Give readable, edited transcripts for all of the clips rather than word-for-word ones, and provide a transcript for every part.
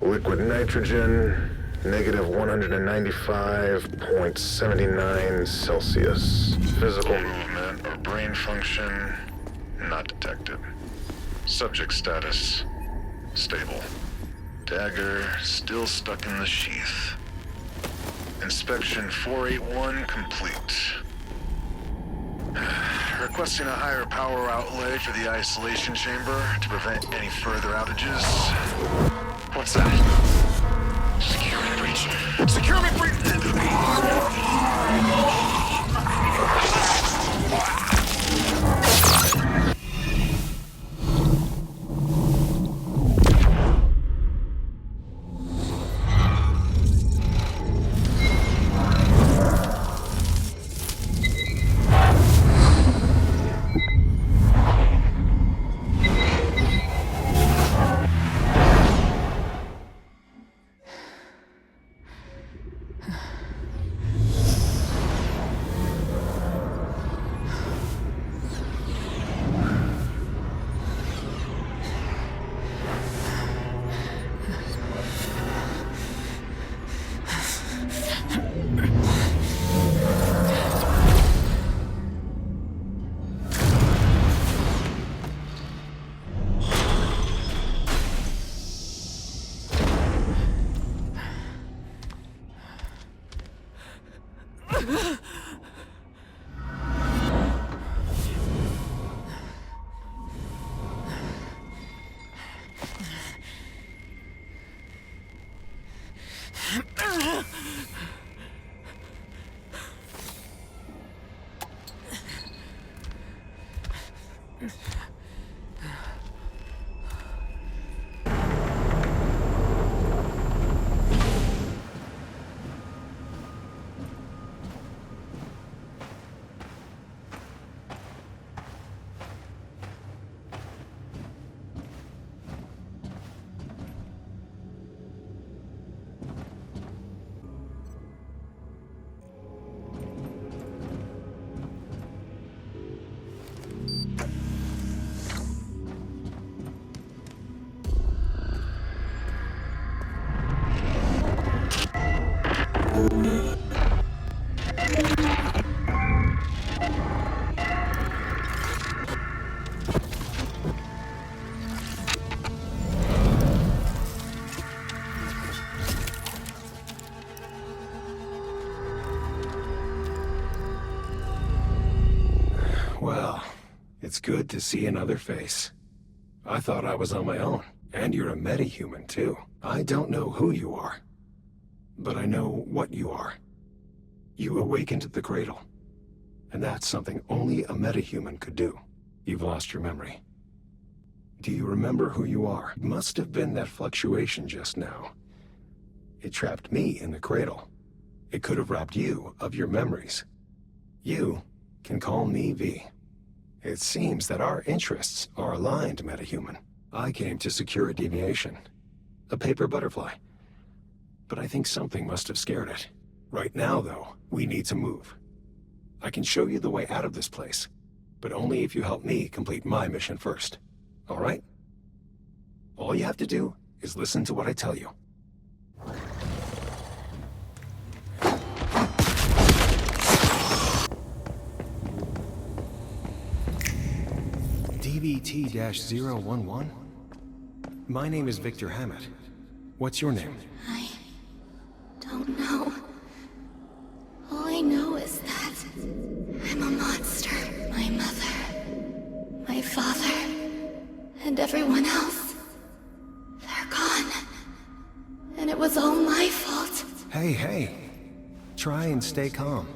Liquid nitrogen, negative 195.79 Celsius. Physical movement or brain function, not detected. Subject status, stable. Dagger still stuck in the sheath. Inspection 481 complete. Requesting a higher power outlay for the isolation chamber to prevent any further outages. What's that? Security breach. Security breach! Well, it's good to see another face. I thought I was on my own, and you're a metahuman too. I don't know who you are, but I know what you are. You awakened the cradle, and that's something only a metahuman could do. You've lost your memory. Do you remember who you are? It must have been that fluctuation just now. It trapped me in the cradle. It could have robbed you of your memories. You can call me V. It seems that our interests are aligned, metahuman. I came to secure a deviation. A paper butterfly. But I think something must have scared it. Right now, though, we need to move. I can show you the way out of this place, but only if you help me complete my mission first. All right? All you have to do is listen to what I tell you. DVT-011? My name is Victor Hammett. What's your name? I don't know. All I know is that I'm a monster. My mother, my father, and everyone else, they're gone. And it was all my fault. Hey. Try and stay calm.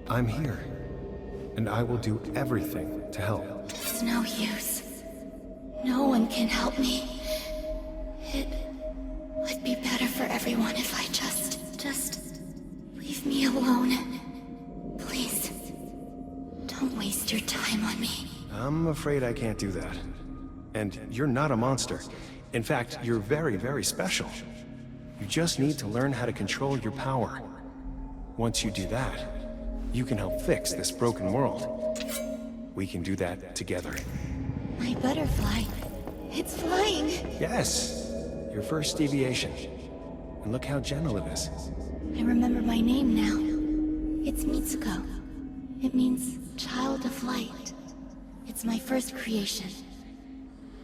I'm here, and I will do everything to help. It's no use. No one can help me. It would be better for everyone if I just leave me alone. Please, don't waste your time on me. I'm afraid I can't do that. And you're not a monster. In fact, you're very, very special. You just need to learn how to control your power. Once you do that, you can help fix this broken world. We can do that together. My butterfly, it's flying. Yes, your first deviation. And look how gentle it is. I remember my name now. It's Mitsuko. It means child of light. It's my first creation.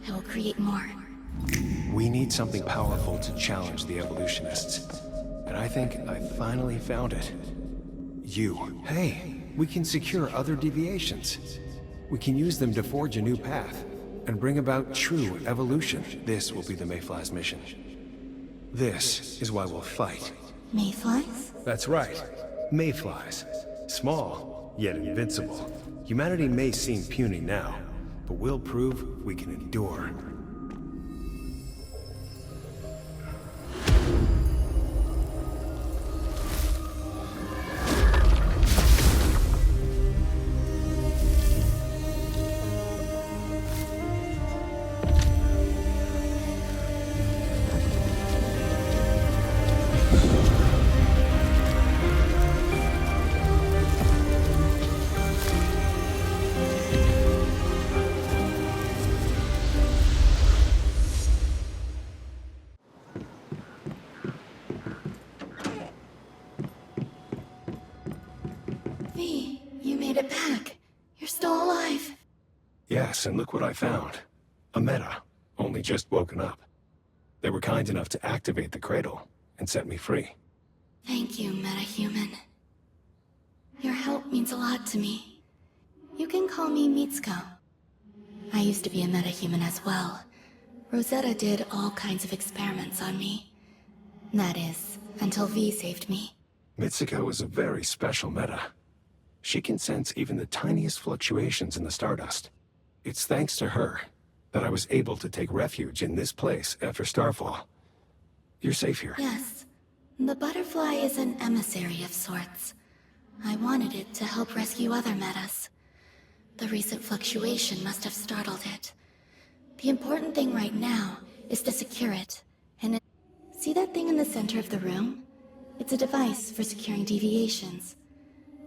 I will create more. We need something powerful to challenge the evolutionists. And I think I finally found it. You. Hey, we can secure other deviations. We can use them to forge a new path and bring about true evolution. This will be the Mayfly's mission. This is why we'll fight. Mayflies? That's right. Mayflies. Small, yet invincible. Humanity may seem puny now, but we'll prove we can endure. V, you made it back. You're still alive. Yes, and look what I found. A meta, only just woken up. They were kind enough to activate the cradle and set me free. Thank you, metahuman. Your help means a lot to me. You can call me Mitsuko. I used to be a metahuman as well. Rosetta did all kinds of experiments on me. That is, until V saved me. Mitsuko is a very special meta. She can sense even the tiniest fluctuations in the stardust. It's thanks to her that I was able to take refuge in this place after Starfall. You're safe here. Yes. The butterfly is an emissary of sorts. I wanted it to help rescue other metas. The recent fluctuation must have startled it. The important thing right now is to secure it. See that thing in the center of the room? It's a device for securing deviations.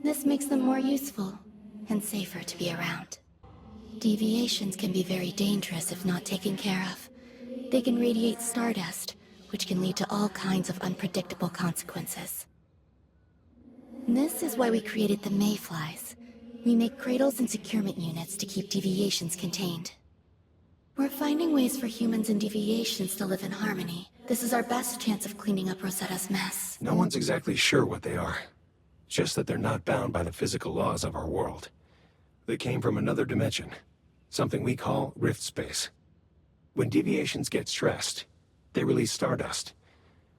This makes them more useful and safer to be around. Deviations can be very dangerous if not taken care of. They can radiate stardust, which can lead to all kinds of unpredictable consequences. This is why we created the Mayflies. We make cradles and securement units to keep deviations contained. We're finding ways for humans and deviations to live in harmony. This is our best chance of cleaning up Rosetta's mess. No one's exactly sure what they are. Just that they're not bound by the physical laws of our world. They came from another dimension, something we call rift space. When deviations get stressed, they release stardust.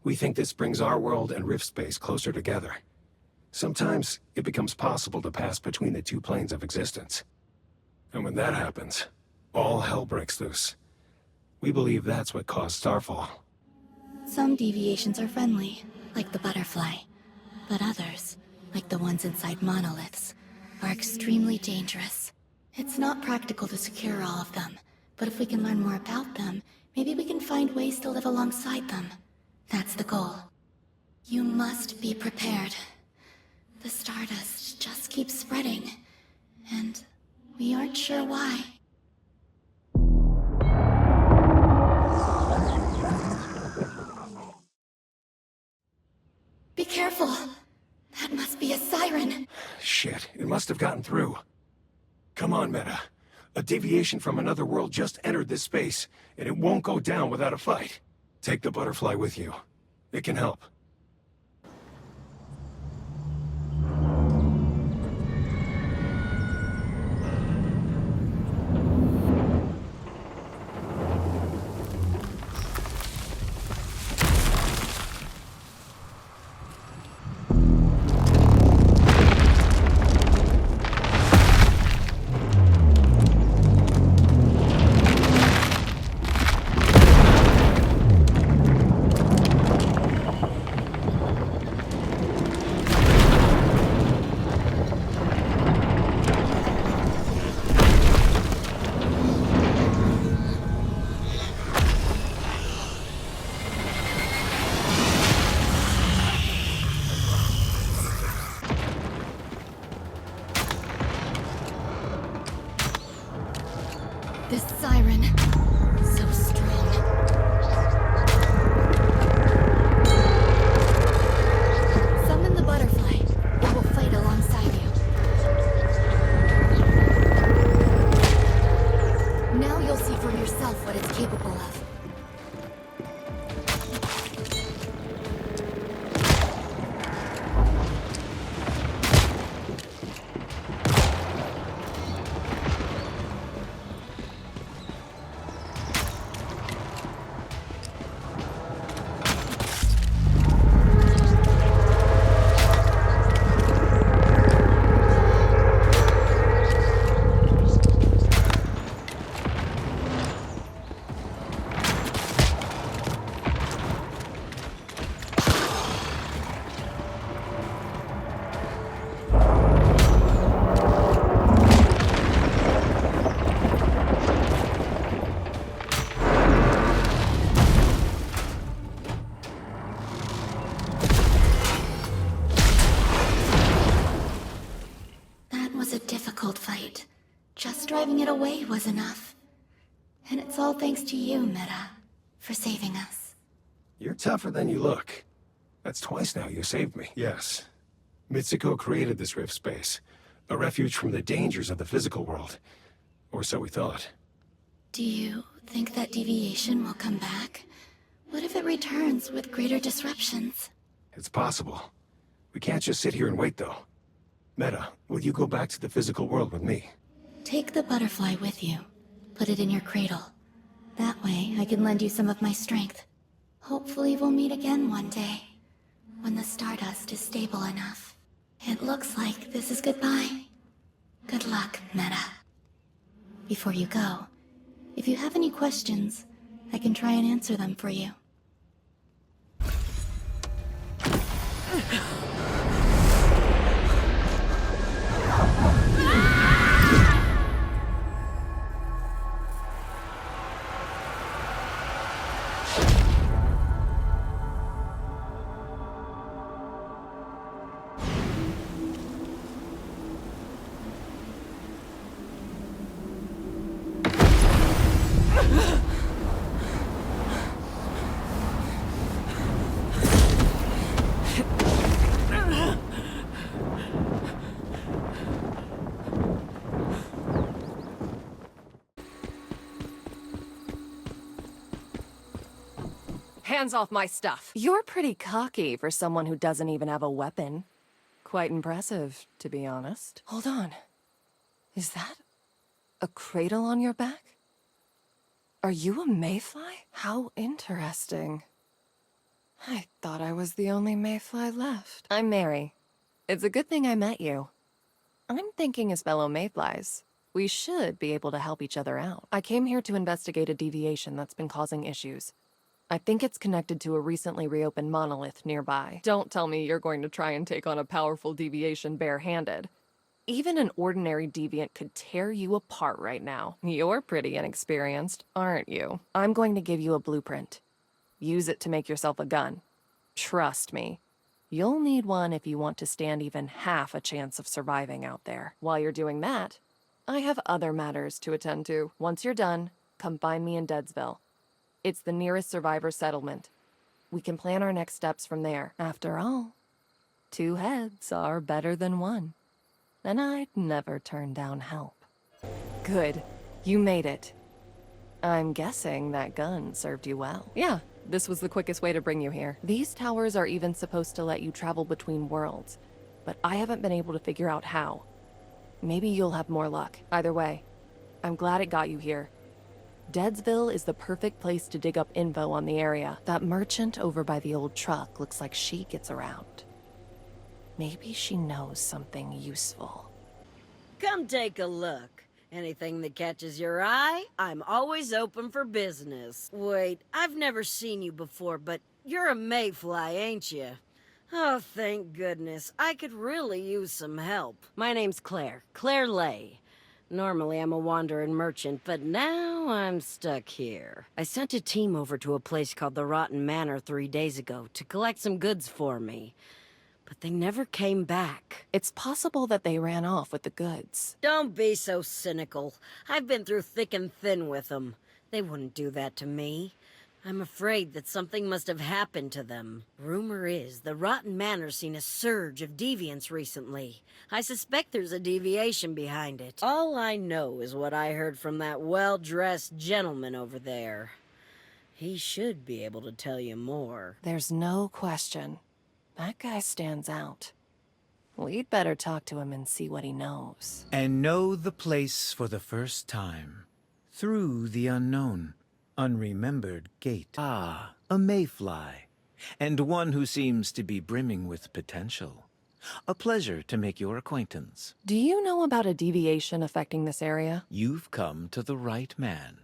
We think this brings our world and rift space closer together. Sometimes it becomes possible to pass between the two planes of existence. And when that happens, all hell breaks loose. We believe that's what caused Starfall. Some deviations are friendly, like the butterfly. But others, like the ones inside monoliths, are extremely dangerous. It's not practical to secure all of them, but if we can learn more about them, maybe we can find ways to live alongside them. That's the goal. You must be prepared. The stardust just keeps spreading, and we aren't sure why. Be careful! That must be a siren! Shit, it must have gotten through. Come on, Meta. A deviation from another world just entered this space, and it won't go down without a fight. Take the butterfly with you. It can help. This siren, so strong. Now you'll see for yourself what it's capable of. Driving it away was enough. And it's all thanks to you, Meta, for saving us. You're tougher than you look. That's twice now you saved me. Yes. Mitsuko created this rift space. A refuge from the dangers of the physical world. Or so we thought. Do you think that deviation will come back? What if it returns with greater disruptions? It's possible. We can't just sit here and wait, though. Meta, will you go back to the physical world with me? Take the butterfly with you. Put it in your cradle. That way, I can lend you some of my strength. Hopefully we'll meet again one day, when the stardust is stable enough. It looks like this is goodbye. Good luck, Meta. Before you go, if you have any questions, I can try and answer them for you. Hands off my stuff. You're pretty cocky for someone who doesn't even have a weapon. Quite impressive, to be honest. Hold on. Is that a cradle on your back? Are you a mayfly? How interesting. I thought I was the only mayfly left. I'm Mary. It's a good thing I met you. I'm thinking as fellow mayflies, we should be able to help each other out. I came here to investigate a deviation that's been causing issues. I think it's connected to a recently reopened monolith nearby. Don't tell me you're going to try and take on a powerful deviation barehanded. Even an ordinary deviant could tear you apart right now. You're pretty inexperienced, aren't you? I'm going to give you a blueprint. Use it to make yourself a gun. Trust me. You'll need one if you want to stand even half a chance of surviving out there. While you're doing that, I have other matters to attend to. Once you're done, come find me in Deadsville. It's the nearest survivor settlement. We can plan our next steps from there. After all, 2 heads are better than 1. And I'd never turn down help. Good. You made it. I'm guessing that gun served you well. Yeah, this was the quickest way to bring you here. These towers are even supposed to let you travel between worlds, but I haven't been able to figure out how. Maybe you'll have more luck. Either way, I'm glad it got you here. Deadsville is the perfect place to dig up info on the area. That merchant over by the old truck looks like she gets around. Maybe she knows something useful. Come take a look. Anything that catches your eye, I'm always open for business. Wait, I've never seen you before, but you're a mayfly, ain't you? Oh, thank goodness. I could really use some help. My name's Claire. Claire Lay. Normally I'm a wandering merchant, but now I'm stuck here. I sent a team over to a place called the Rotten Manor 3 days ago to collect some goods for me. But they never came back. It's possible that they ran off with the goods. Don't be so cynical. I've been through thick and thin with them. They wouldn't do that to me. I'm afraid that something must have happened to them. Rumor is the Rotten Manor's seen a surge of deviants recently. I suspect there's a deviation behind it. All I know is what I heard from that well-dressed gentleman over there. He should be able to tell you more. There's no question. That guy stands out. We'd better talk to him and see what he knows. And know the place for the first time. Through the unknown, unremembered gate. Ah, a mayfly. And one who seems to be brimming with potential. A pleasure to make your acquaintance. Do you know about a deviation affecting this area? You've come to the right man.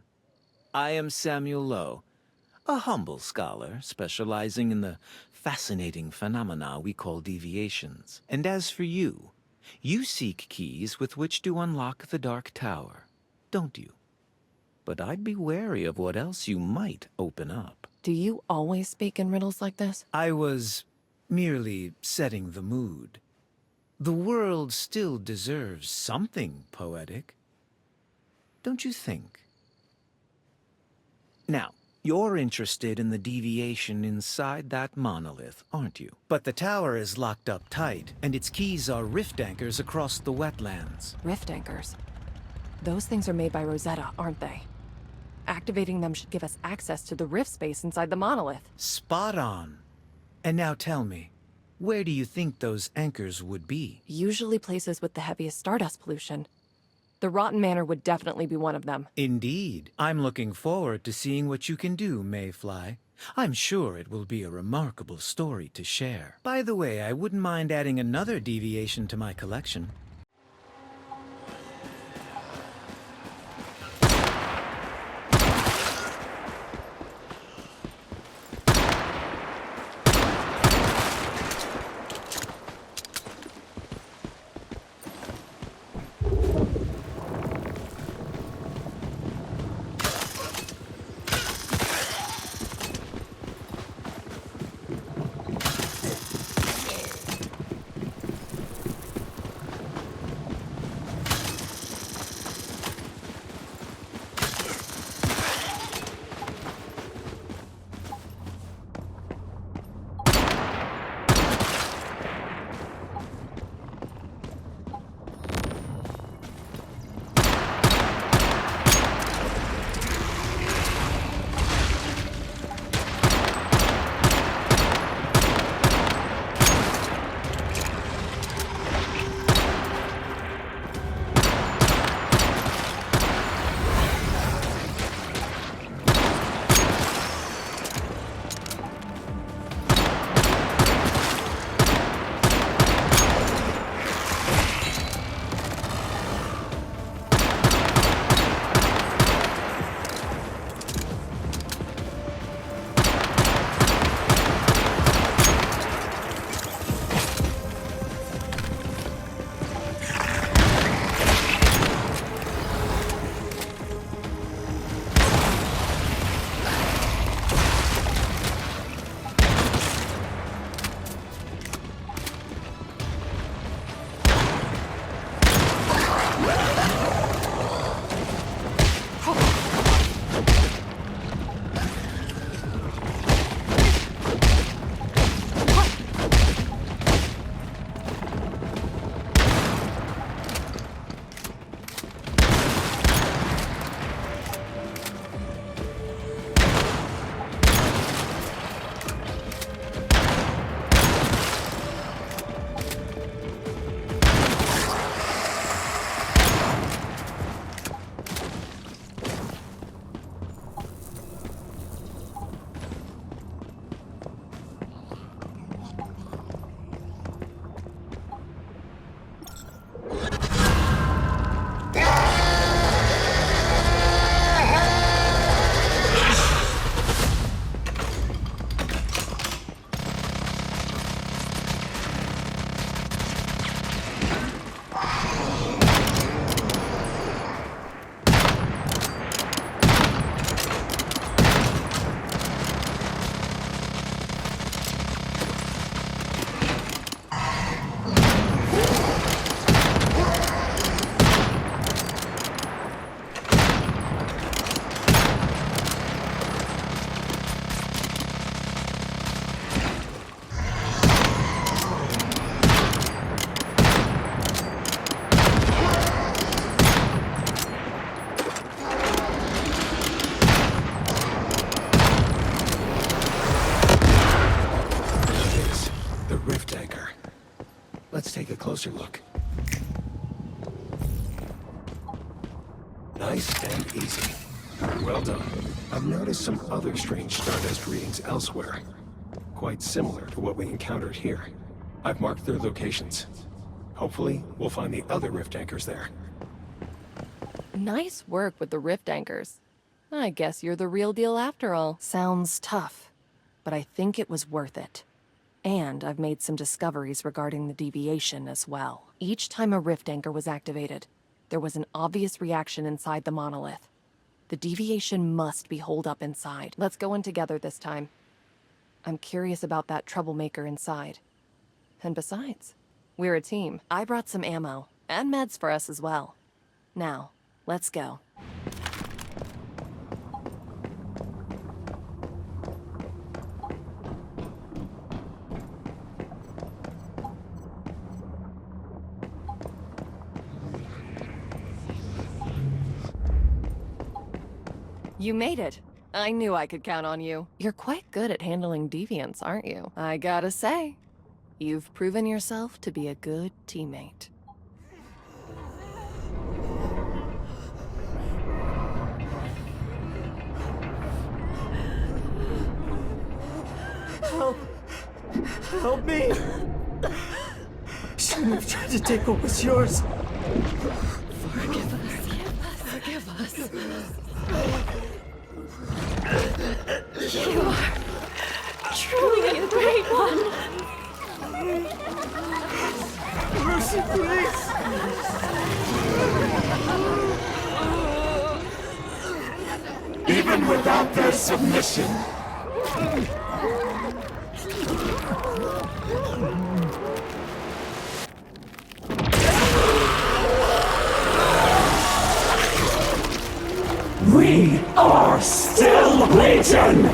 I am Samuel Lowe, a humble scholar specializing in the fascinating phenomena we call deviations. And as for you, you seek keys with which to unlock the Dark Tower, don't you? But I'd be wary of what else you might open up. Do you always speak in riddles like this? I was merely setting the mood. The world still deserves something poetic, don't you think? Now, you're interested in the deviation inside that monolith, aren't you? But the tower is locked up tight, and its keys are rift anchors across the wetlands. Rift anchors. Those things are made by Rosetta, aren't they? Activating them should give us access to the rift space inside the monolith. Spot on. And now tell me, where do you think those anchors would be? Usually places with the heaviest stardust pollution. The Rotten Manor would definitely be one of them. Indeed. I'm looking forward to seeing what you can do, Mayfly. I'm sure it will be a remarkable story to share. By the way, I wouldn't mind adding another deviation to my collection. easy. Well done. I've noticed some other strange Stardust readings elsewhere. Quite similar to what we encountered here. I've marked their locations. Hopefully, we'll find the other rift anchors there. Nice work with the rift anchors. I guess you're the real deal after all. Sounds tough, but I think it was worth it. And I've made some discoveries regarding the deviation as well. Each time a rift anchor was activated, there was an obvious reaction inside the monolith. The deviation must be holed up inside. Let's go in together this time. I'm curious about that troublemaker inside. And besides, we're a team. I brought some ammo, and meds for us as well. Now, let's go. You made it. I knew I could count on you. You're quite good at handling deviants, aren't you? I gotta say, you've proven yourself to be a good teammate. Help! Help me! Shouldn't have tried to take what was yours. Forgive us. Forgive us. You are truly a great one. Mercy, please! Even without their submission. We are still Legion!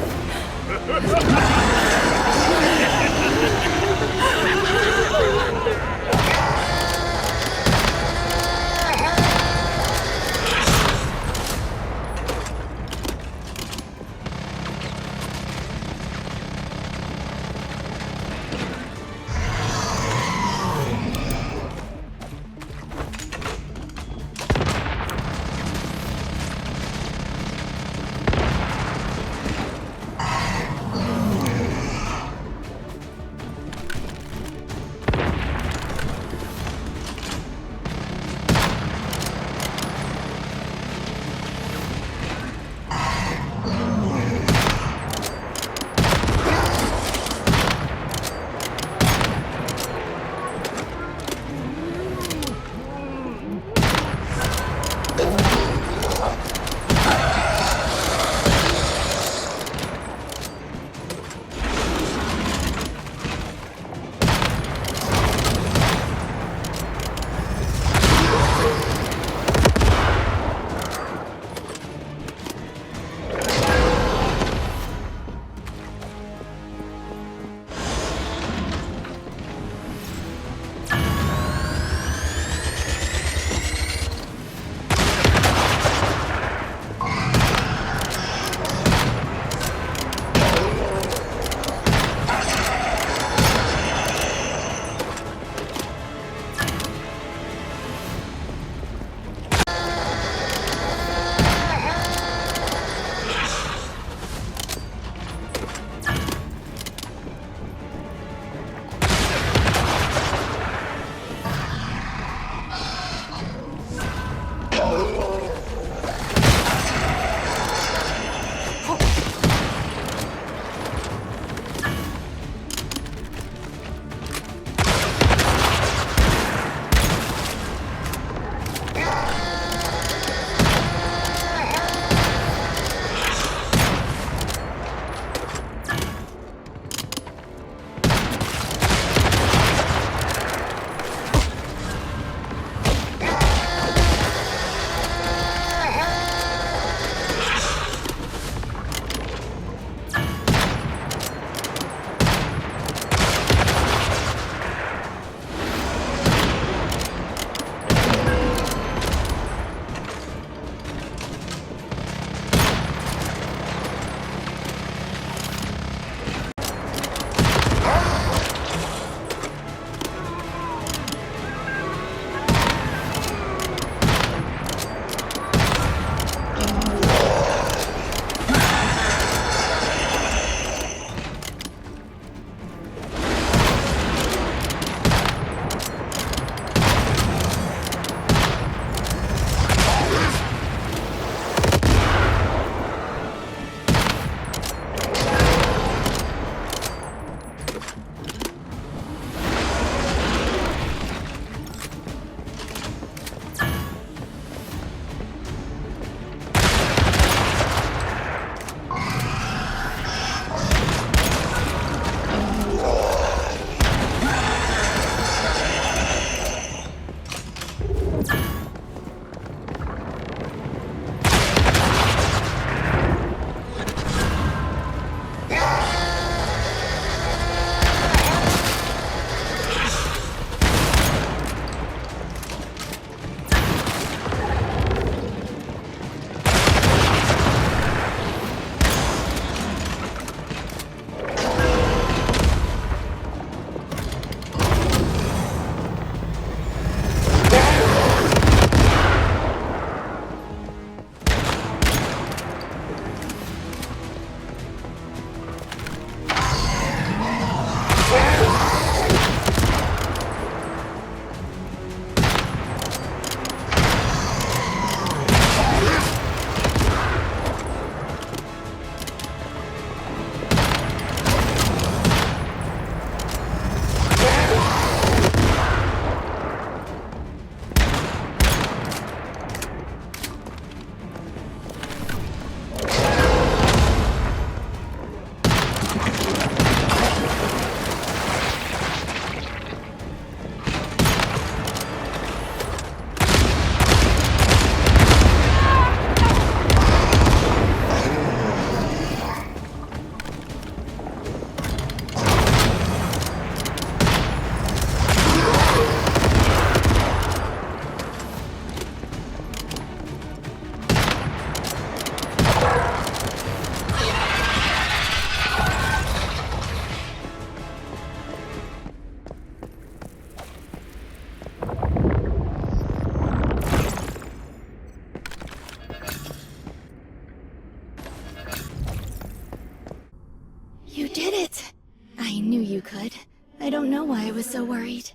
You did it! I knew you could. I don't know why I was so worried.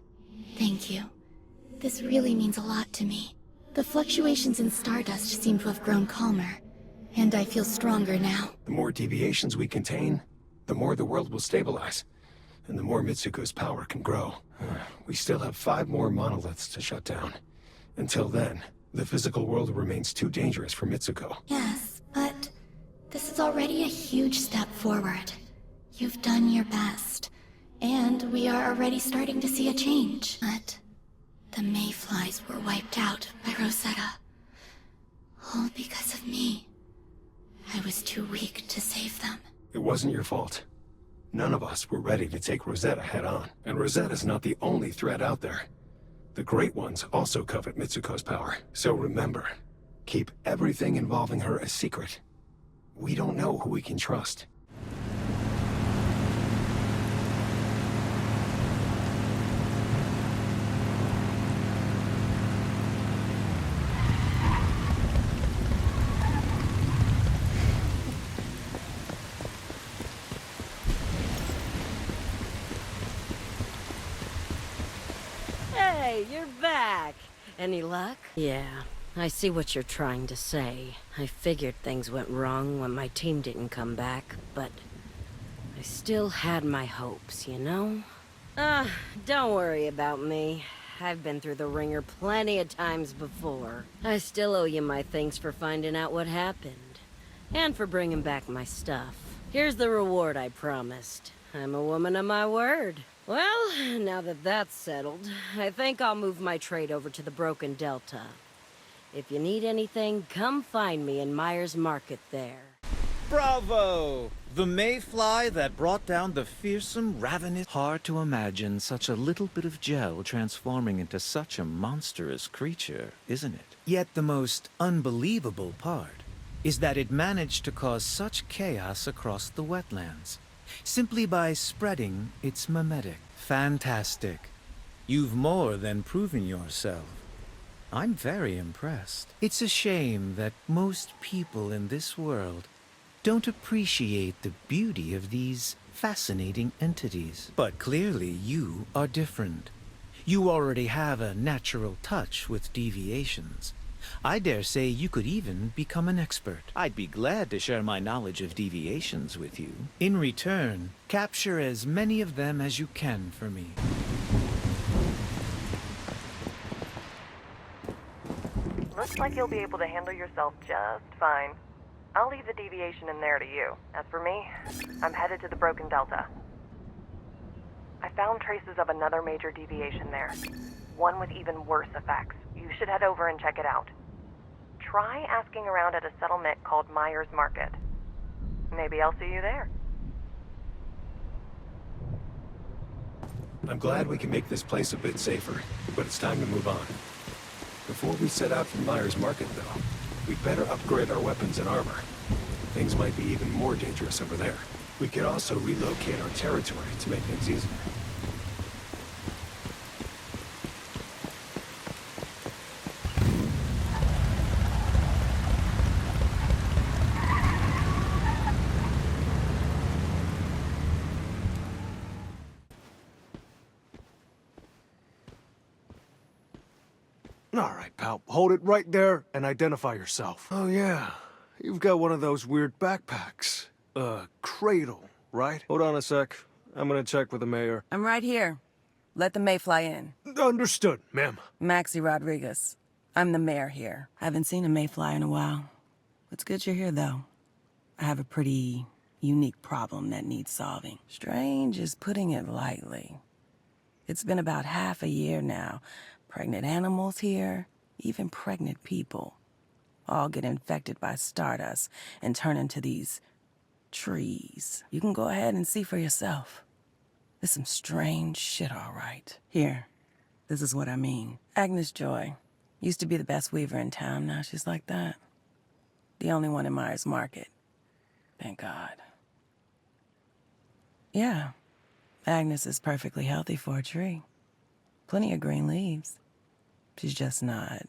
Thank you. This really means a lot to me. The fluctuations in Stardust seem to have grown calmer, and I feel stronger now. The more deviations we contain, the more the world will stabilize, and the more Mitsuko's power can grow. We still have 5 more monoliths to shut down. Until then, the physical world remains too dangerous for Mitsuko. Yes, but this is already a huge step forward. You've done your best, and we are already starting to see a change. But the mayflies were wiped out by Rosetta. All because of me. I was too weak to save them. It wasn't your fault. None of us were ready to take Rosetta head on. And Rosetta's not the only threat out there. The Great Ones also covet Mitsuko's power. So remember, keep everything involving her a secret. We don't know who we can trust. Hey, you're back. Any luck? Yeah, I see what you're trying to say. I figured things went wrong when my team didn't come back, but I still had my hopes, you know? Don't worry about me. I've been through the ringer plenty of times before. I still owe you my thanks for finding out what happened. And for bringing back my stuff. Here's the reward I promised. I'm a woman of my word. Well, now that that's settled, I think I'll move my trade over to the Broken Delta. If you need anything, come find me in Myers Market there. Bravo! The mayfly that brought down the fearsome, ravenous... Hard to imagine such a little bit of gel transforming into such a monstrous creature, isn't it? Yet the most unbelievable part is that it managed to cause such chaos across the wetlands, simply by spreading its mimetic. Fantastic. You've more than proven yourself. I'm very impressed. It's a shame that most people in this world don't appreciate the beauty of these fascinating entities. But clearly you are different. You already have a natural touch with deviations. I dare say you could even become an expert. I'd be glad to share my knowledge of deviations with you. In return, capture as many of them as you can for me. Looks like you'll be able to handle yourself just fine. I'll leave the deviation in there to you. As for me, I'm headed to the Broken Delta. I found traces of another major deviation there. One with even worse effects. You should head over and check it out. Try asking around at a settlement called Myers Market. Maybe I'll see you there. I'm glad we can make this place a bit safer, but it's time to move on. Before we set out for Myers Market, though, we'd better upgrade our weapons and armor. Things might be even more dangerous over there. We could also relocate our territory to make things easier. All right, pal. Hold it right there and identify yourself. Oh, yeah. You've got one of those weird backpacks. Cradle, right? Hold on a sec. I'm gonna check with the mayor. I'm right here. Let the mayfly in. Understood, ma'am. Maxie Rodriguez. I'm the mayor here. Haven't seen a mayfly in a while. It's good you're here, though. I have a pretty unique problem that needs solving. Strange is putting it lightly. It's been about half a year now. Pregnant animals here, even pregnant people, all get infected by stardust and turn into these trees. You can go ahead and see for yourself. There's some strange shit, all right. Here, this is what I mean. Agnes Joy used to be the best weaver in town. Now she's like that. The only one in Myers Market. Thank God. Yeah, Agnes is perfectly healthy for a tree. Plenty of green leaves. She's just not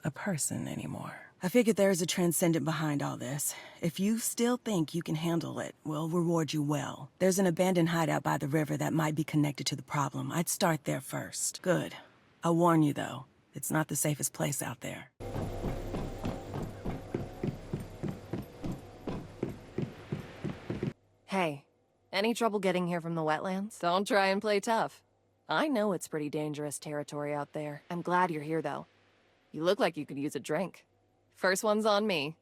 a person anymore. I figured there's a transcendent behind all this. If you still think you can handle it, we'll reward you well. There's an abandoned hideout by the river that might be connected to the problem. I'd start there first. Good. I'll warn you, though. It's not the safest place out there. Hey, any trouble getting here from the wetlands? Don't try and play tough. I know it's pretty dangerous territory out there. I'm glad you're here, though. You look like you could use a drink. First one's on me.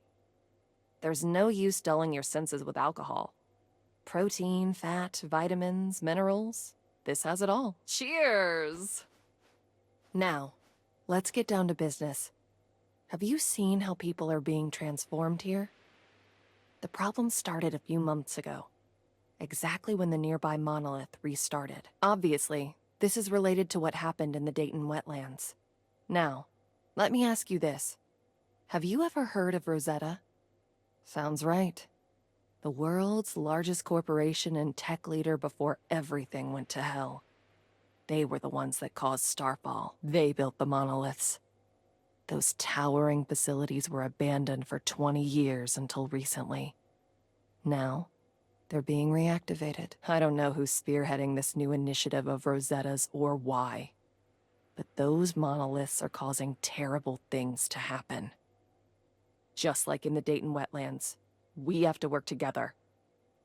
There's no use dulling your senses with alcohol. Protein, fat, vitamins, minerals. This has it all. Cheers! Now, let's get down to business. Have you seen how people are being transformed here? The problem started a few months ago, exactly when the nearby monolith restarted. Obviously, this is related to what happened in the Dayton wetlands. Now, let me ask you this. Have you ever heard of Rosetta? Sounds right. The world's largest corporation and tech leader before everything went to hell. They were the ones that caused Starfall. They built the monoliths. Those towering facilities were abandoned for 20 years until recently. Now, they're being reactivated. I don't know who's spearheading this new initiative of Rosetta's or why, but those monoliths are causing terrible things to happen. Just like in the Dayton wetlands, we have to work together.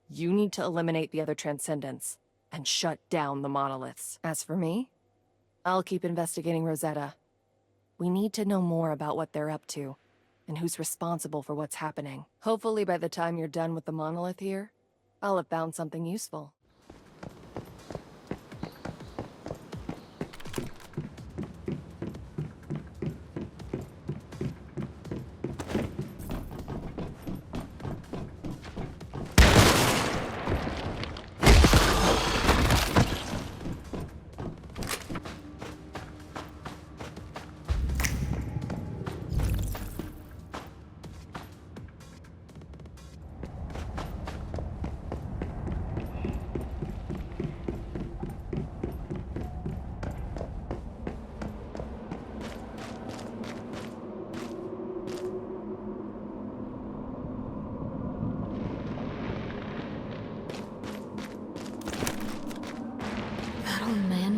You need to eliminate the other transcendents and shut down the monoliths. As for me, I'll keep investigating Rosetta. We need to know more about what they're up to and who's responsible for what's happening. Hopefully by the time you're done with the monolith here, I'll have found something useful.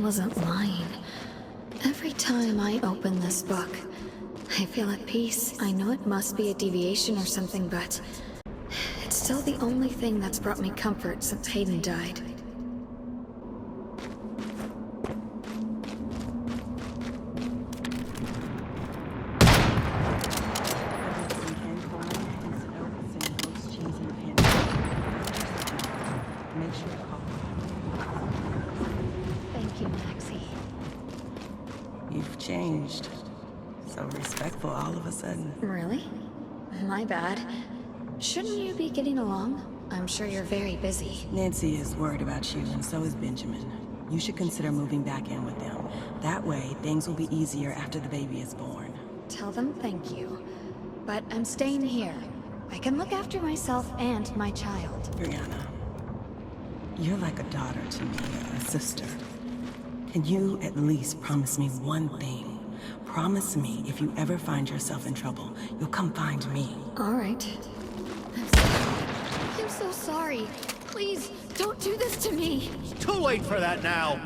Wasn't lying. Every time I open this book, I feel at peace. I know it must be a deviation or something, but it's still the only thing that's brought me comfort since Hayden died. Changed. So respectful all of a sudden. Really? My bad. Shouldn't you be getting along? I'm sure you're very busy. Nancy is worried about you, and so is Benjamin. You should consider moving back in with them. That way, things will be easier after the baby is born. Tell them thank you. But I'm staying here. I can look after myself and my child. Brianna, you're like a daughter to me, a sister. Can you at least promise me one thing? Promise me if you ever find yourself in trouble, you'll come find me. All right. I'm so sorry. Please, don't do this to me. Too late for that now.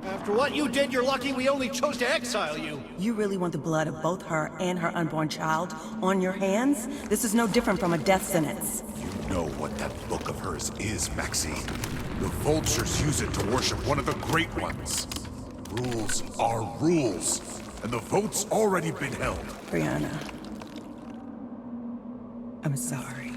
After what you did, you're lucky we only chose to exile you. You really want the blood of both her and her unborn child on your hands? This is no different from a death sentence. You know what that look of hers is, Maxine. The vultures use it to worship one of the great ones. Rules are rules, and the vote's already been held. Brianna, I'm sorry.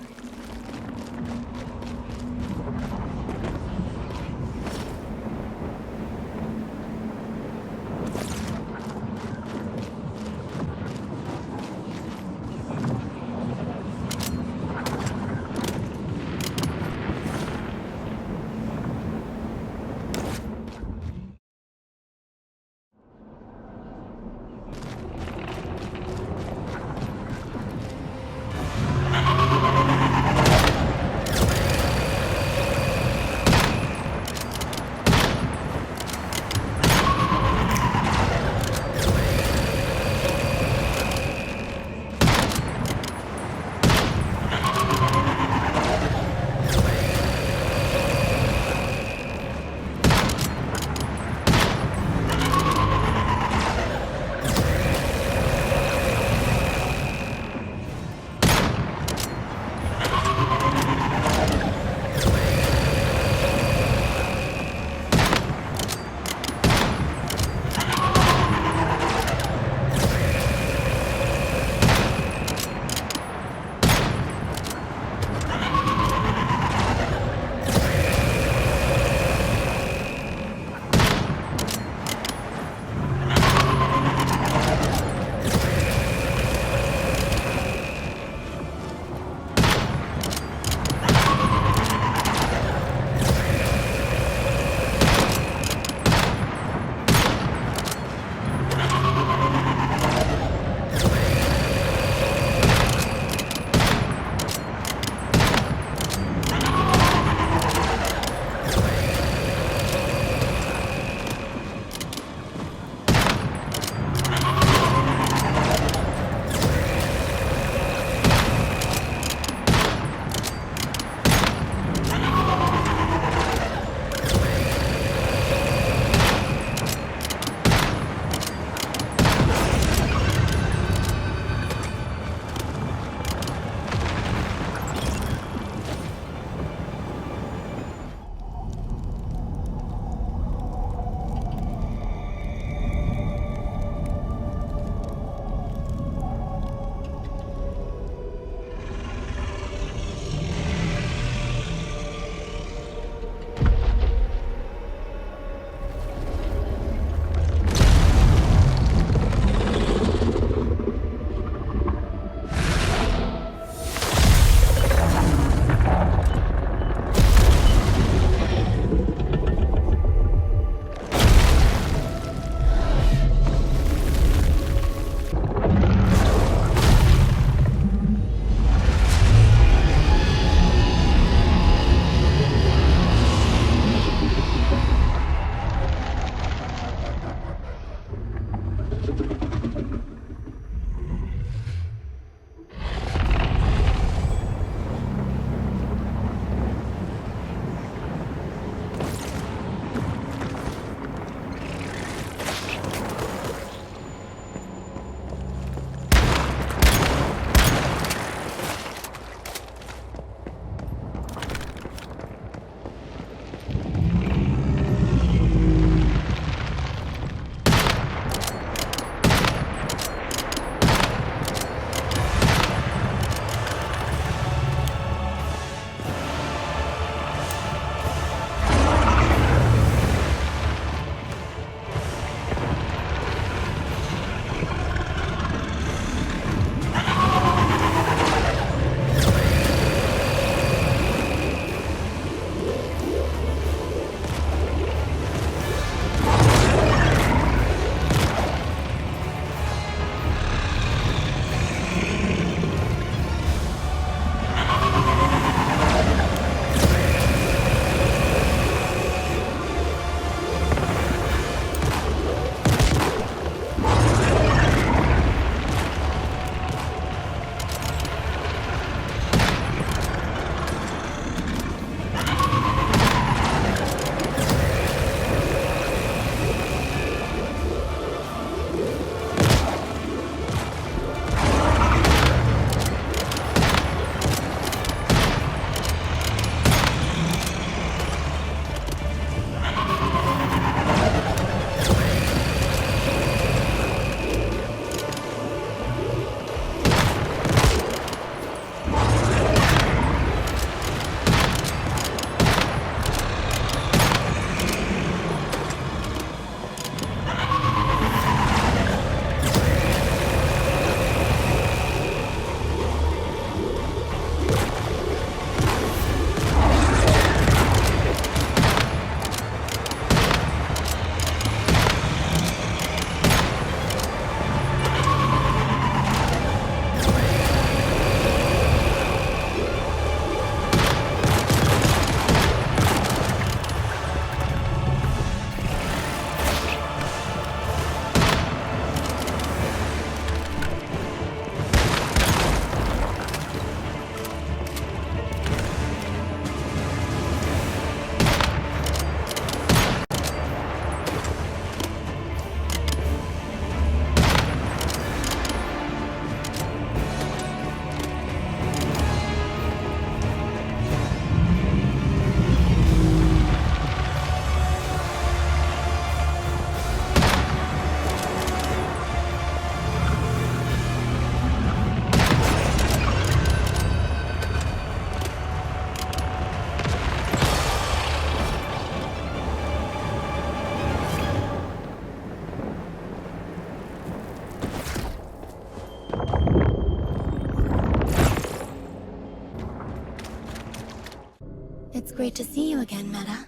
It's great to see you again, Meta.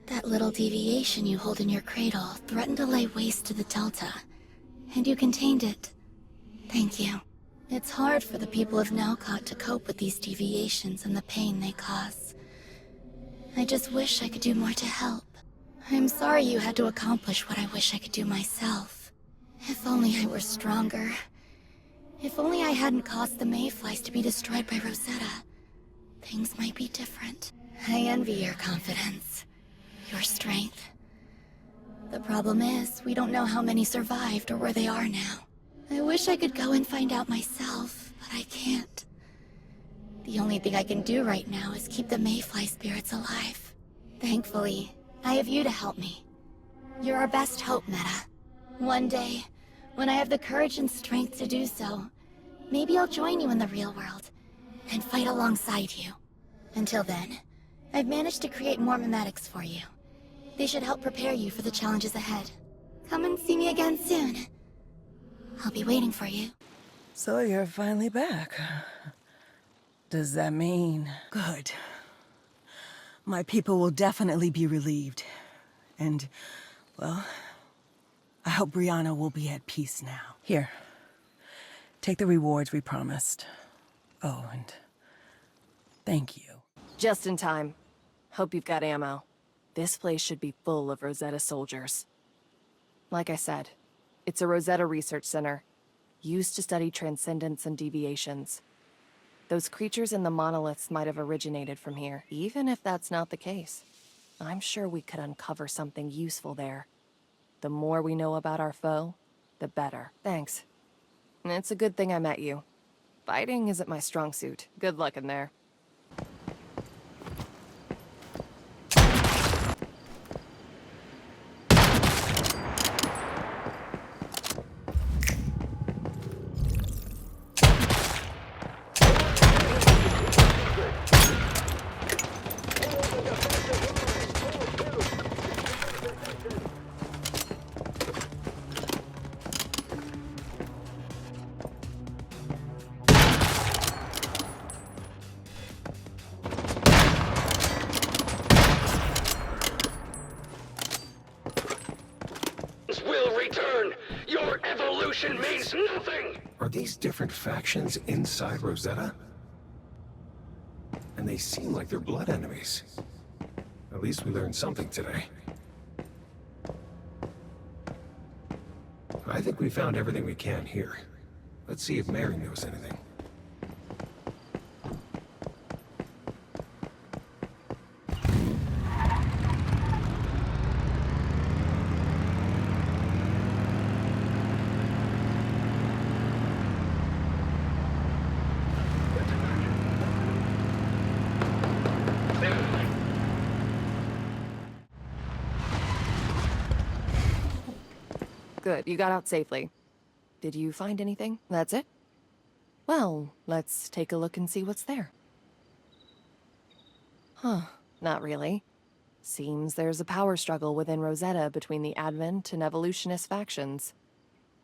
That little deviation you hold in your cradle threatened to lay waste to the Delta, and you contained it. Thank you. It's hard for the people of Nowcott to cope with these deviations and the pain they cause. I just wish I could do more to help. I'm sorry you had to accomplish what I wish I could do myself. If only I were stronger. If only I hadn't caused the mayflies to be destroyed by Rosetta. Things might be different. I envy your confidence. Your strength. The problem is, we don't know how many survived or where they are now. I wish I could go and find out myself, but I can't. The only thing I can do right now is keep the mayfly spirits alive. Thankfully, I have you to help me. You're our best hope, Meta. One day, when I have the courage and strength to do so, maybe I'll join you in the real world and fight alongside you. Until then, I've managed to create more memetics for you. They should help prepare you for the challenges ahead. Come and see me again soon. I'll be waiting for you. So you're finally back. Does that mean... Good. My people will definitely be relieved. And, well, I hope Brianna will be at peace now. Here. Take the rewards we promised. Oh, and thank you. Just in time. Hope you've got ammo. This place should be full of Rosetta soldiers. Like I said, it's a Rosetta research center, used to study transcendence and deviations. Those creatures in the monoliths might have originated from here, even if that's not the case. I'm sure we could uncover something useful there. The more we know about our foe, the better. Thanks. It's a good thing I met you. Fighting isn't my strong suit. Good luck in there. Will return. Your evolution means nothing. Are these different factions inside Rosetta? And they seem like they're blood enemies. At least we learned something today. I think we found everything we can here. Let's see if Mary knows anything. Good, you got out safely. Did you find anything? That's it? Well, let's take a look and see what's there. Huh, not really. Seems there's a power struggle within Rosetta between the Advent and Evolutionist factions.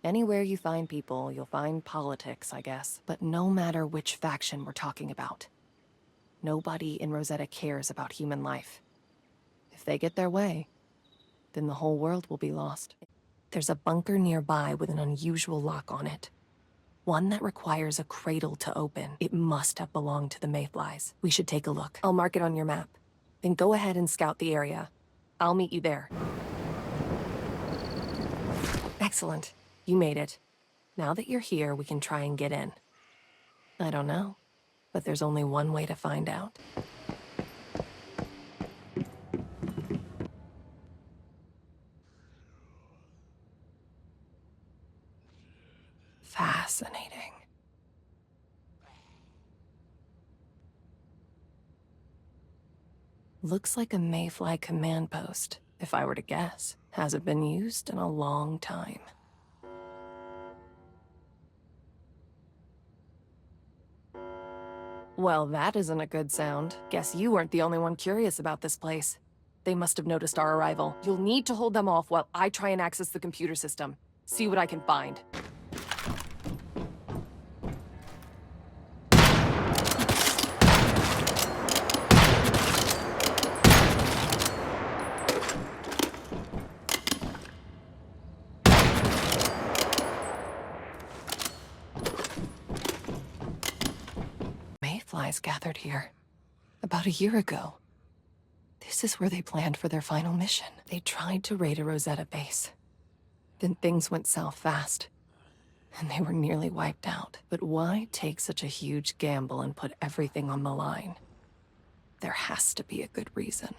Anywhere you find people, you'll find politics, I guess. But no matter which faction we're talking about, nobody in Rosetta cares about human life. If they get their way, then the whole world will be lost. There's a bunker nearby with an unusual lock on it. One that requires a cradle to open. It must have belonged to the mayflies. We should take a look. I'll mark it on your map. Then go ahead and scout the area. I'll meet you there. Excellent. You made it. Now that you're here, we can try and get in. I don't know, but there's only one way to find out. Fascinating. Looks like a mayfly command post, if I were to guess. Hasn't been used in a long time. Well, that isn't a good sound. Guess you weren't the only one curious about this place. They must have noticed our arrival. You'll need to hold them off while I try and access the computer system. See what I can find. gathered here. About a year ago. This is where they planned for their final mission. They tried to raid a Rosetta base. Then things went south fast, and they were nearly wiped out. But why take such a huge gamble and put everything on the line? There has to be a good reason.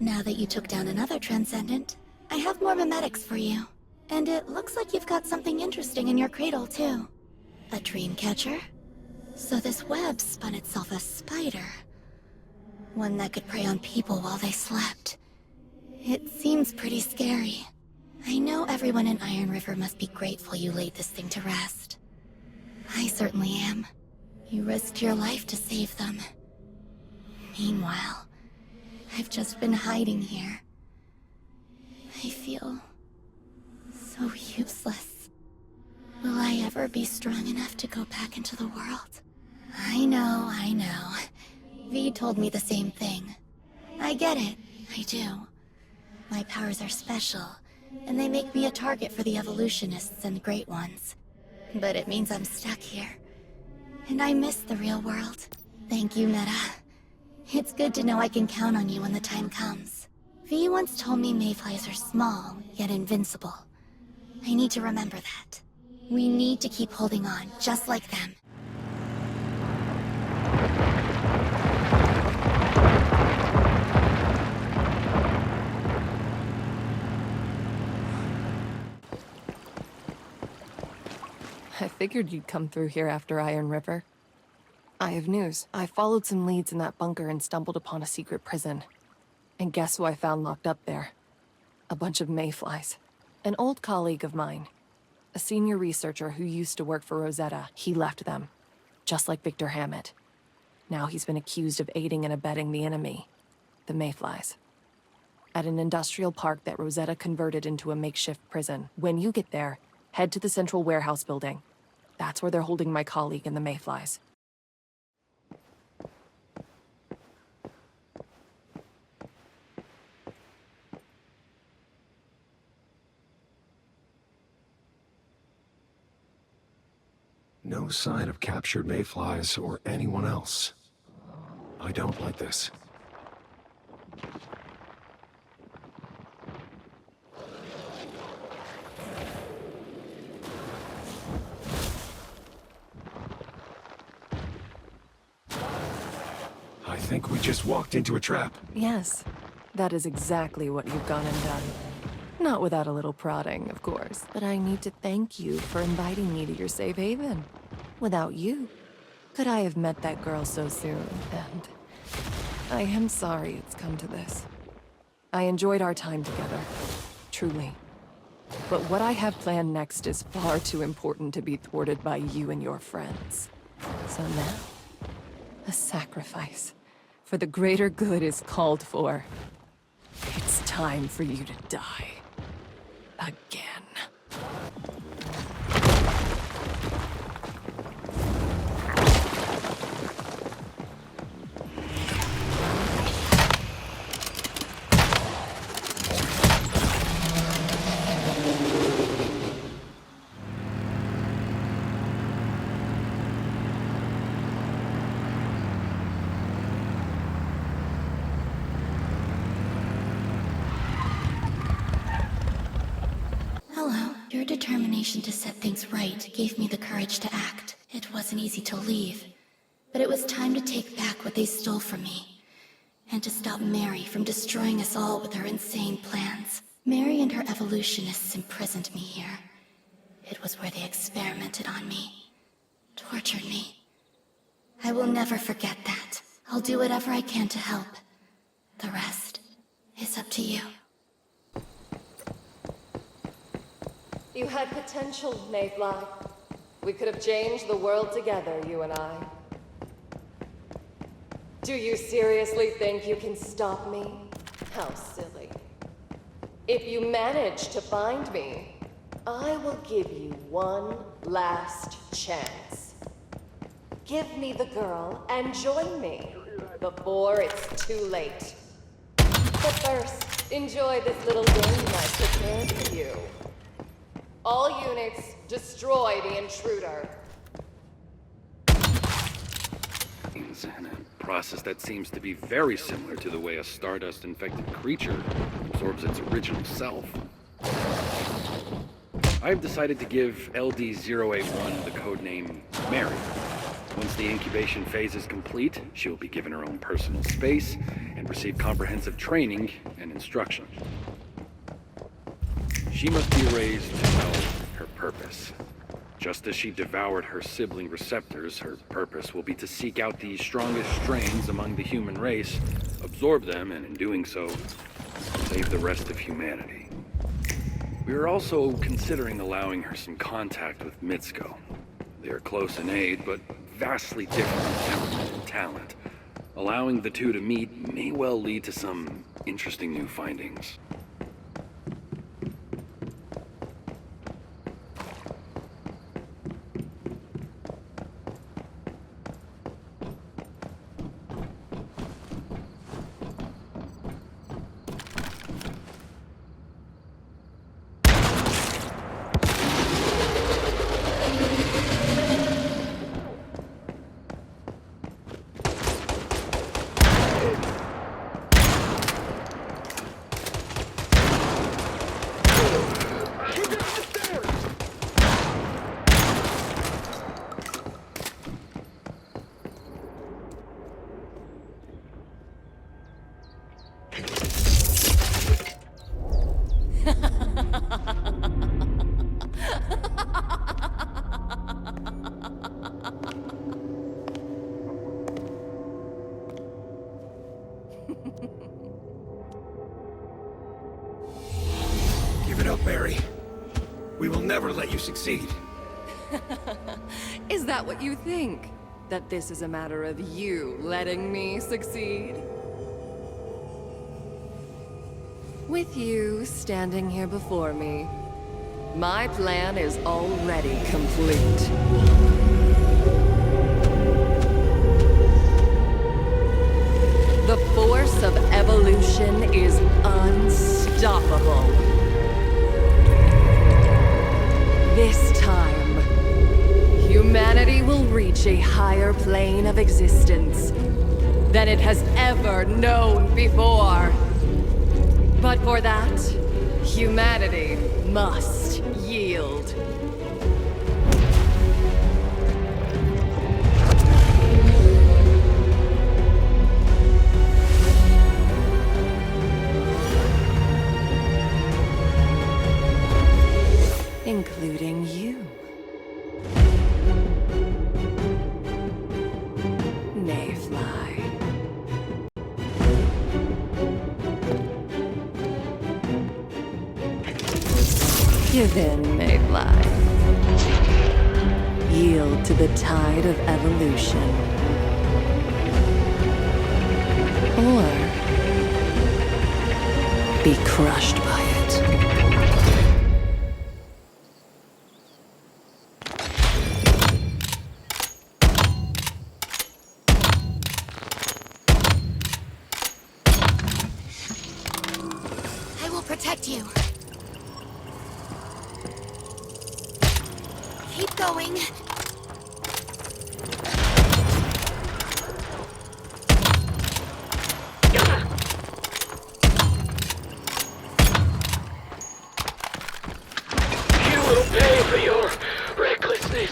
Now that you took down another transcendent, I have more memetics for you. And it looks like you've got something interesting in your cradle, too. A dream catcher? So this web spun itself a spider. One that could prey on people while they slept. It seems pretty scary. I know everyone in Iron River must be grateful you laid this thing to rest. I certainly am. You risked your life to save them. Meanwhile, I've just been hiding here. I feel so useless. Will I ever be strong enough to go back into the world? I know. V told me the same thing. I get it, I do. My powers are special, and they make me a target for the evolutionists and great ones. But it means I'm stuck here. And I miss the real world. Thank you, Meta. It's good to know I can count on you when the time comes. V once told me mayflies are small, yet invincible. I need to remember that. We need to keep holding on, just like them. I figured you'd come through here after Iron River. I have news. I followed some leads in that bunker and stumbled upon a secret prison. And guess who I found locked up there? A bunch of mayflies. An old colleague of mine. A senior researcher who used to work for Rosetta. He left them. Just like Victor Hammett. Now he's been accused of aiding and abetting the enemy. The mayflies. At an industrial park that Rosetta converted into a makeshift prison. When you get there, head to the central warehouse building. That's where they're holding my colleague and the mayflies. No sign of captured mayflies or anyone else. I don't like this. I think we just walked into a trap. Yes, that is exactly what you've gone and done. Not without a little prodding, of course, but I need to thank you for inviting me to your safe haven. Without you, could I have met that girl so soon? And I am sorry it's come to this. I enjoyed our time together, truly. But what I have planned next is far too important to be thwarted by you and your friends. So now, a sacrifice for the greater good is called for. It's time for you to die. Again. Your determination to set things right gave me the courage to act. It wasn't easy to leave, but it was time to take back what they stole from me, and to stop Mary from destroying us all with her insane plans. Mary and her evolutionists imprisoned me here. It was where they experimented on me, tortured me. I will never forget that. I'll do whatever I can to help. The rest is up to you. You had potential, Mayfly. We could have changed the world together, you and I. Do you seriously think you can stop me? How silly. If you manage to find me, I will give you one last chance. Give me the girl and join me before it's too late. But first, enjoy this little game I prepared for you. All units, destroy the intruder. And a process that seems to be very similar to the way a stardust-infected creature absorbs its original self. I've decided to give LD-081 the codename Mary. Once the incubation phase is complete, she will be given her own personal space and receive comprehensive training and instruction. She must be raised to know her purpose. Just as she devoured her sibling receptors, her purpose will be to seek out the strongest strains among the human race, absorb them, and in doing so, save the rest of humanity. We are also considering allowing her some contact with Mitsuko. They are close in age, but vastly different in temperament and talent. Allowing the two to meet may well lead to some interesting new findings. Give it up, Barry. We will never let you succeed. Is that what you think? That this is a matter of you letting me succeed? With you standing here before me, my plan is already complete. The force of evolution is unstoppable. This time, humanity will reach a higher plane of existence than it has ever known before. But for that, humanity must yield. Including you. Mayfly. Give in, Mayfly. Yield to the tide of evolution. Or be crushed by it. I will protect you. Keep going. You will pay for your recklessness.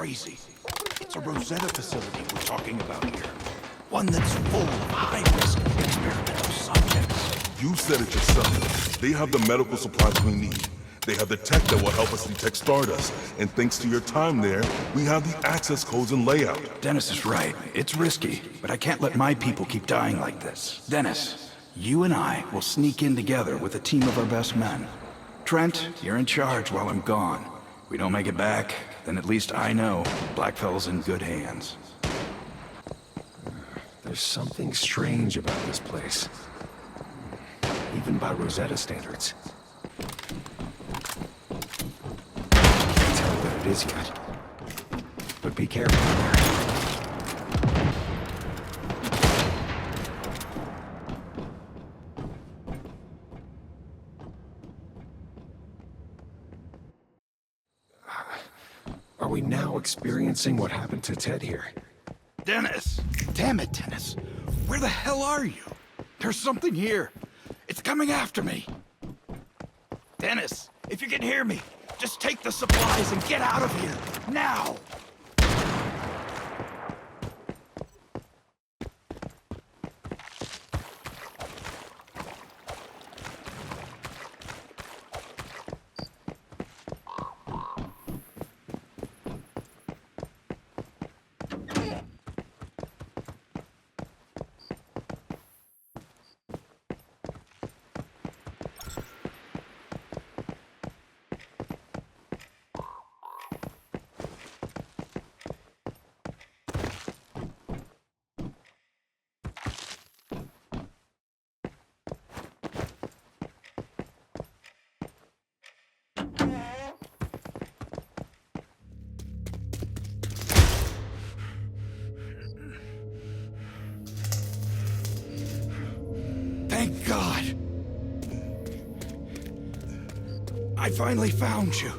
crazy. It's a Rosetta facility we're talking about here. One that's full of high-risk experimental subjects. You said it yourself. They have the medical supplies we need. They have the tech that will help us detect Stardust. And thanks to your time there, we have the access codes and layout. Dennis is right. It's risky, but I can't let my people keep dying like this. Dennis, you and I will sneak in together with a team of our best men. Trent, you're in charge while I'm gone. We don't make it back, then at least I know Blackfell's in good hands. There's something strange about this place. Even by Rosetta standards. Can't tell what it is yet. But be careful there. Are we now experiencing what happened to Ted here? Dennis! Damn it, Dennis! Where the hell are you? There's something here. It's coming after me. Dennis, if you can hear me, just take the supplies and get out of here, now! Thank God! I finally found you.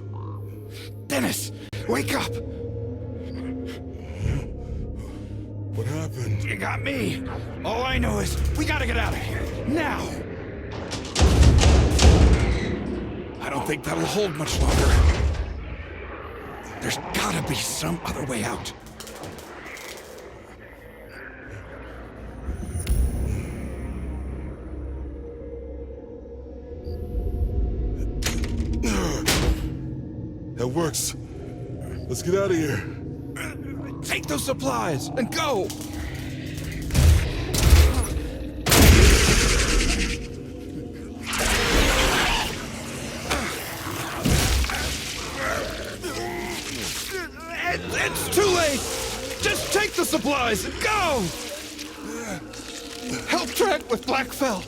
Dennis, wake up! What happened? You got me. All I know is we gotta get out of here, now! I don't think that'll hold much longer. There's gotta be some other way out. That works. Let's get out of here. Take those supplies and go! It's too late! Just take the supplies and go! Help Trent with Blackfell.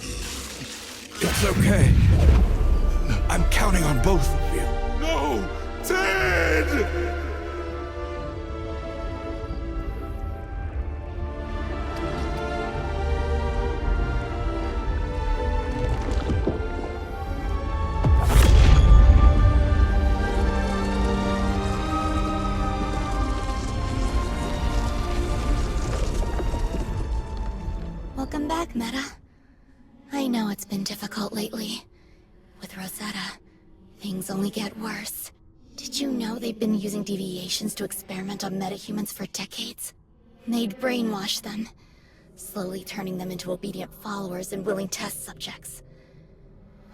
It's okay. I'm counting on both of you. No! Ted! Welcome back, Meta. I know it's been difficult lately. With Rosetta, things only get worse. Did you know they've been using deviations to experiment on metahumans for decades? They'd brainwash them, slowly turning them into obedient followers and willing test subjects.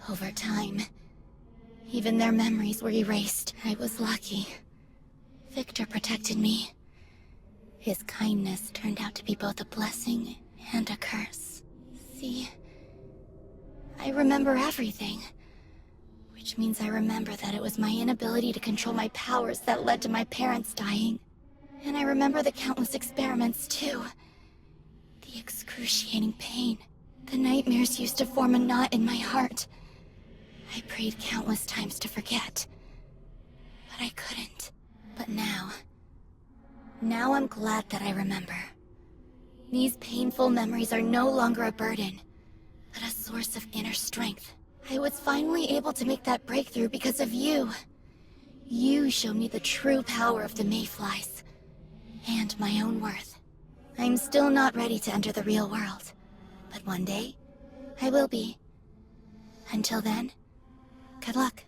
Over time, even their memories were erased. I was lucky. Victor protected me. His kindness turned out to be both a blessing and a curse. See, I remember everything. Which means I remember that it was my inability to control my powers that led to my parents dying. And I remember the countless experiments, too. The excruciating pain. The nightmares used to form a knot in my heart. I prayed countless times to forget. But I couldn't. But now I'm glad that I remember. These painful memories are no longer a burden, but a source of inner strength. I was finally able to make that breakthrough because of you. You showed me the true power of the Mayflies, and my own worth. I'm still not ready to enter the real world, but one day, I will be. Until then, good luck.